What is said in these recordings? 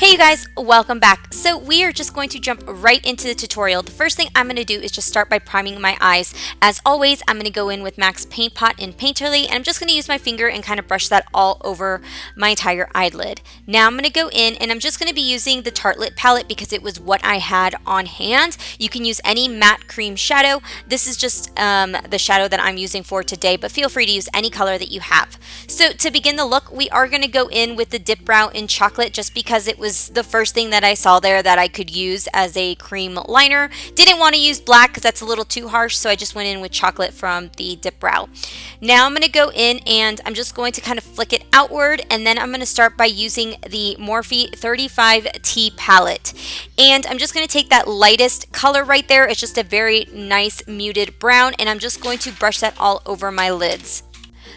Hey you guys, welcome back. So we are just going to jump right into the tutorial. The first thing I'm going to do is just start by priming my eyes. As always, I'm going to go in with MAC's Paint Pot in Painterly, and I'm just going to use my finger and kind of brush that all over my entire eyelid. Now I'm going to go in and I'm just going to be using the Tartelette palette because it was what I had on hand. You can use any matte cream shadow. This is just the shadow that I'm using for today, but feel free to use any color that you have. So to begin the look, we are going to go in with the Dip Brow in Chocolate just because it was the first thing that I saw there that I could use as a cream liner. Didn't want to use black because that's a little too harsh, so I just went in with chocolate from the Dip Brow. Now I'm going to go in and I'm just going to kind of flick it outward, and then I'm going to start by using the Morphe 35T palette. And I'm just going to take that lightest color right there. It's just a very nice muted brown, and I'm just going to brush that all over my lids.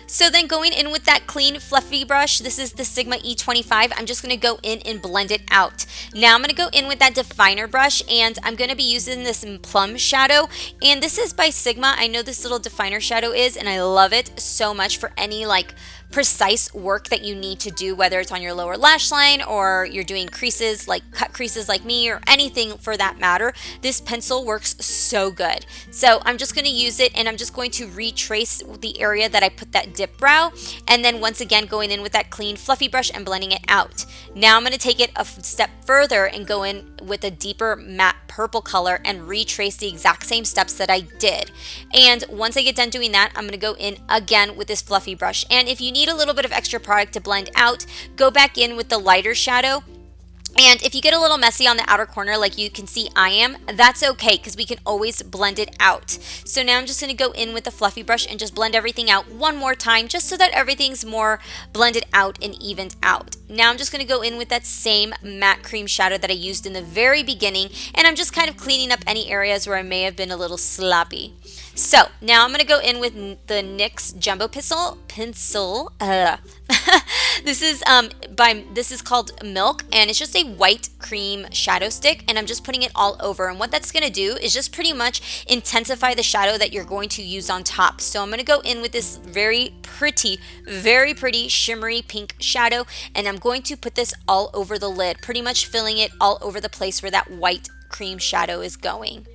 So then going in with that clean fluffy brush, this is the Sigma E25, I'm just going to go in and blend it out. Now I'm going to go in with that definer brush, and I'm going to be using this plum shadow, and this is by Sigma. I know this little definer shadow is, and I love it so much for any like precise work that you need to do, whether it's on your lower lash line or you're doing creases, like cut creases like me, or anything for that matter. This pencil works so good. So I'm just going to use it, and I'm just going to retrace the area that I put that dip brow, and then once again going in with that clean fluffy brush and blending it out. Now I'm going to take it a step further and go in with a deeper matte purple color and retrace the exact same steps that I did. And once I get done doing that, I'm going to go in again with this fluffy brush. And if you need a little bit of extra product to blend out, go back in with the lighter shadow. And if you get a little messy on the outer corner like you can see I am, that's okay because we can always blend it out. So now I'm just going to go in with the fluffy brush and just blend everything out one more time just so that everything's more blended out and evened out. Now I'm just going to go in with that same matte cream shadow that I used in the very beginning, and I'm just kind of cleaning up any areas where I may have been a little sloppy. So now I'm going to go in with the NYX Jumbo Pencil. This is called Milk, and it's just a white cream shadow stick, and I'm just putting it all over. And what that's going to do is just pretty much intensify the shadow that you're going to use on top. So I'm going to go in with this very pretty shimmery pink shadow, and I'm going to put this all over the lid, pretty much filling it all over the place where that white cream shadow is going.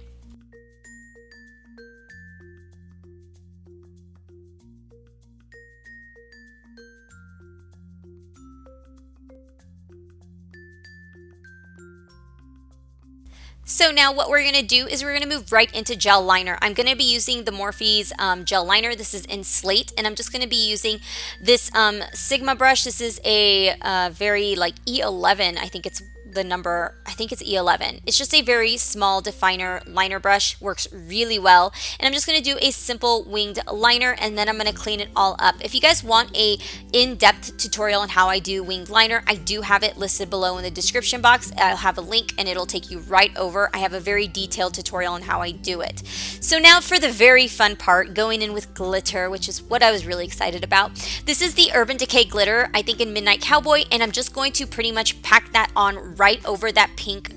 So now what we're going to do is we're going to move right into gel liner. I'm going to be using the Morphe's gel liner. This is in Slate, and I'm just going to be using this Sigma brush. This is a very like E11, I think it's the number, I think it's E11. It's just a very small definer liner brush, works really well. And I'm just going to do a simple winged liner, and then I'm going to clean it all up. If you guys want a in-depth tutorial on how I do winged liner, I do have it listed below in the description box. I'll have a link and it'll take you right over. I have a very detailed tutorial on how I do it. So now for the very fun part, going in with glitter, which is what I was really excited about. This is the Urban Decay glitter, I think in Midnight Cowboy, and I'm just going to pretty much pack that on right over that pink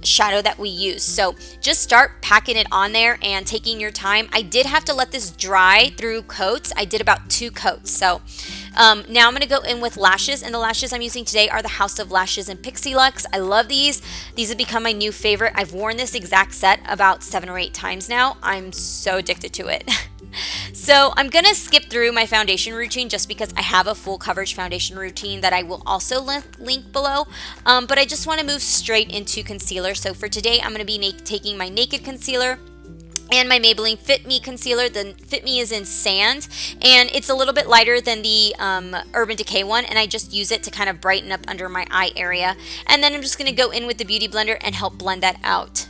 shadow that we use. So just start packing it on there and taking your time. I did have to let this dry through coats. I did about 2 coats. So now I'm going to go in with lashes, and the lashes I'm using today are the House of Lashes in Pixie Luxe. I love these. These have become my new favorite. I've worn this exact set about 7 or 8 times now. I'm so addicted to it. So I'm going to skip through my foundation routine just because I have a full coverage foundation routine that I will also link below. But I just want to move straight into concealer. So for today, I'm going to be taking my Naked Concealer and my Maybelline Fit Me concealer. The Fit Me is in Sand, and it's a little bit lighter than the Urban Decay one, and I just use it to kind of brighten up under my eye area. And then I'm just going to go in with the Beauty Blender and help blend that out.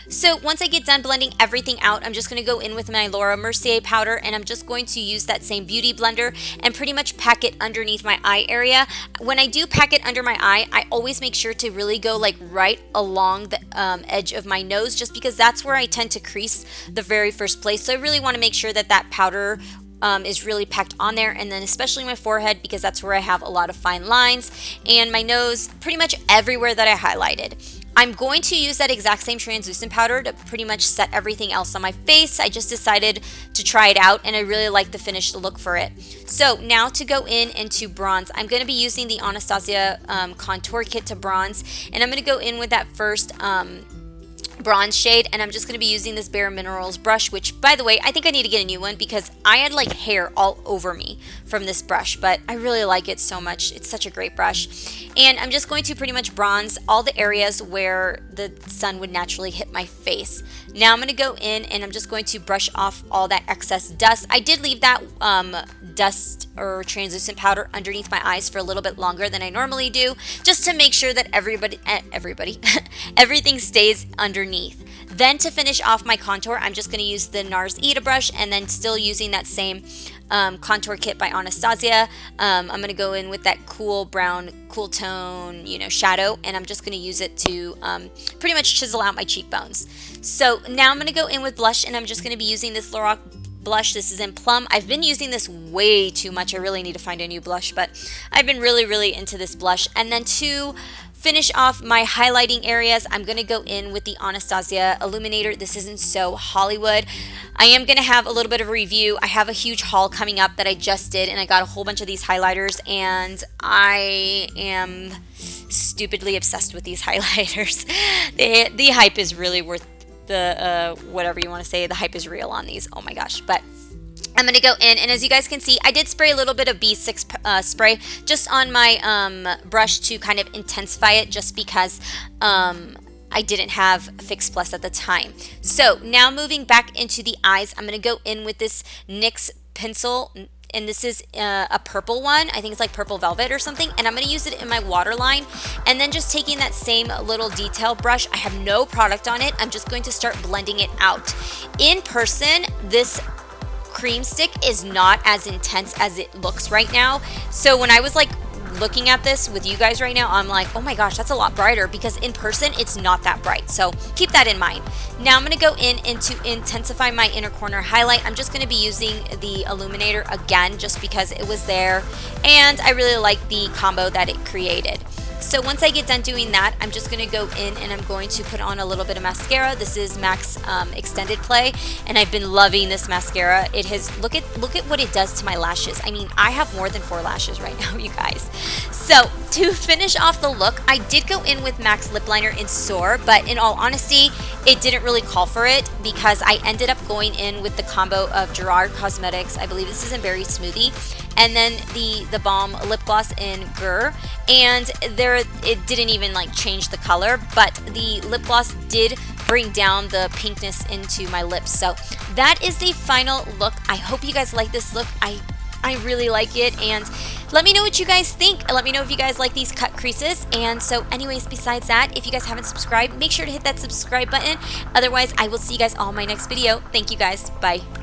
So once I get done blending everything out, I'm just going to go in with my Laura Mercier powder, and I'm just going to use that same beauty blender and pretty much pack it underneath my eye area. When I do pack it under my eye, I always make sure to really go like right along the edge of my nose, just because that's where I tend to crease the very first place. So I really want to make sure that that powder is really packed on there, and then especially my forehead because that's where I have a lot of fine lines, and my nose, pretty much everywhere that I highlighted. I'm going to use that exact same translucent powder to pretty much set everything else on my face. I just decided to try it out and I really like the finished look for it. So now to go into bronze, I'm going to be using the Anastasia contour kit to bronze, and I'm going to go in with that first bronze shade, and I'm just going to be using this BareMinerals brush, which, by the way, I think I need to get a new one because I had like hair all over me from this brush, but I really like it so much. It's such a great brush. And I'm just going to pretty much bronze all the areas where the sun would naturally hit my face. Now I'm going to go in and I'm just going to brush off all that excess dust. I did leave that dust or translucent powder underneath my eyes for a little bit longer than I normally do, just to make sure that everything stays underneath. Then to finish off my contour, I'm just going to use the NARS Ita brush, and then still using that same contour kit by Anastasia. I'm going to go in with that cool brown, cool tone, shadow, and I'm just going to use it to pretty much chisel out my cheekbones. So now I'm going to go in with blush, and I'm just going to be using this Lorac blush. This is in Plum. I've been using this way too much. I really need to find a new blush, but I've been really into this blush. And then to finish off my highlighting areas, I'm going to go in with the Anastacio Illuminator. This isn't so Hollywood. I am going to have a little bit of a review. I have a huge haul coming up that I just did, and I got a whole bunch of these highlighters, and I am stupidly obsessed with these highlighters. The hype is really worth the whatever you want to say. The hype is real on these. Oh my gosh. But I'm going to go in, and as you guys can see, I did spray a little bit of B6 spray just on my brush to kind of intensify it, just because I didn't have Fix Plus at the time. So now moving back into the eyes, I'm going to go in with this NYX pencil, and this is a purple one. I think it's like purple velvet or something, and I'm going to use it in my waterline, and then just taking that same little detail brush. I have no product on it. I'm just going to start blending it out. In person, this cream stick is not as intense as it looks right now. So when I was like looking at this with you guys right now, I'm like, oh my gosh, that's a lot brighter, because in person it's not that bright. So keep that in mind. Now I'm going to go in and to intensify my inner corner highlight. I'm just going to be using the Illuminator again, just because it was there and I really like the combo that it created. So once I get done doing that, I'm just going to go in and I'm going to put on a little bit of mascara. This is MAC's Extended Play, and I've been loving this mascara. It has, look at what it does to my lashes. I mean, I have more than 4 lashes right now, you guys. So to finish off the look, I did go in with MAC's Lip Liner in Soar, but in all honesty, it didn't really call for it, because I ended up going in with the combo of Gerard Cosmetics, I believe this is in Berry Smoothie, and then the BareMinerals lip gloss in GRRR, and it didn't even like change the color, but the lip gloss did bring down the pinkness into my lips. So that is the final look. I hope you guys like this look. I really like it, and let me know what you guys think. Let me know if you guys like these cut creases. And so anyways, besides that, if you guys haven't subscribed, make sure to hit that subscribe button. Otherwise, I will see you guys all in my next video. Thank you guys. Bye.